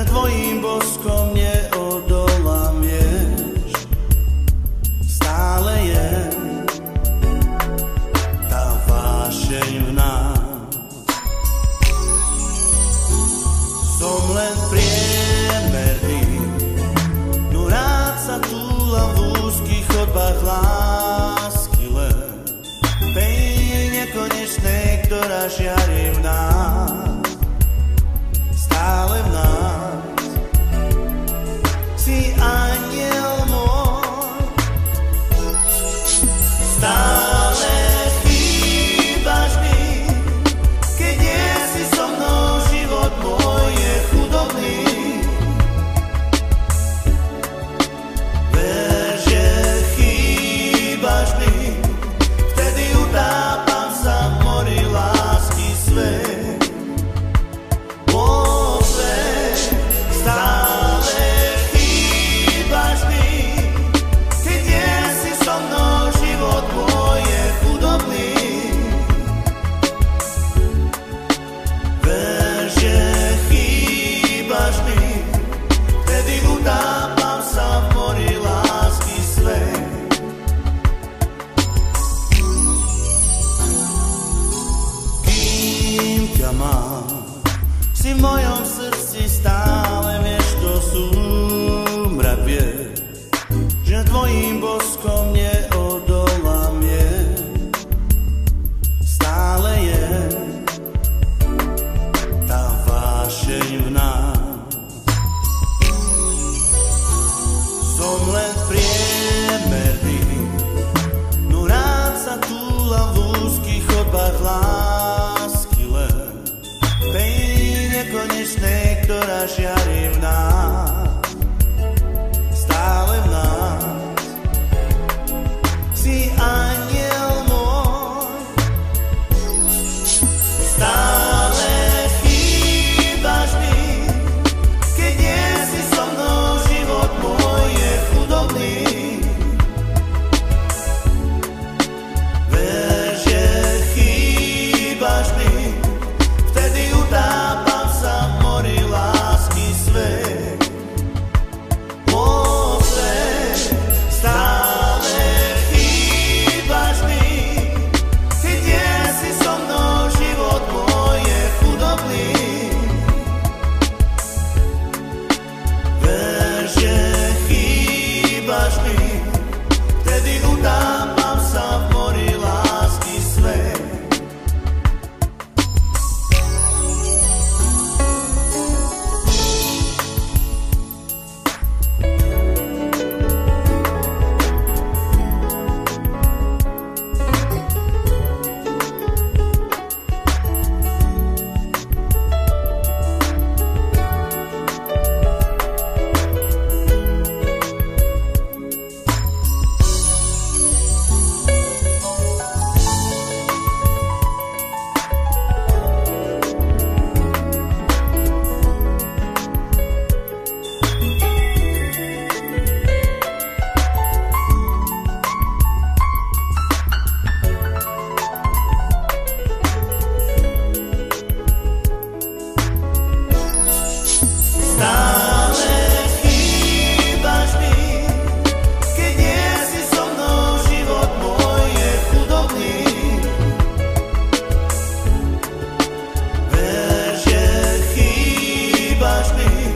že tvojím boskom neodolamieš. Stále je tá vášeň v nás. Som len priemerný, no rád sa túlam v úzkých chodbách lásky len tej nekonečnej, ktorá žiari v nás. Stále v nás si anjel môj. Stále chýbaš mi, keď nie si so mnou, život môj je chudobný. Ver, že chýbaš mi, vtedy utápam sa v mori lásky svej. Si v mojom srdci stále vieš, to súmrak vie, že tvojím boskom neodolamieš. Stále je tá vášeň v nás. Som len priemerný, no rád sa túlam v úzkých chodbách lásky len nekonečnej, ktorá žiari v nás. Stále v nás si anjel môj. Stále chýbaš mi, keď nie si so mnou, život môj je chudobný. Ver, že chýbaš mi, vtedy utápam me.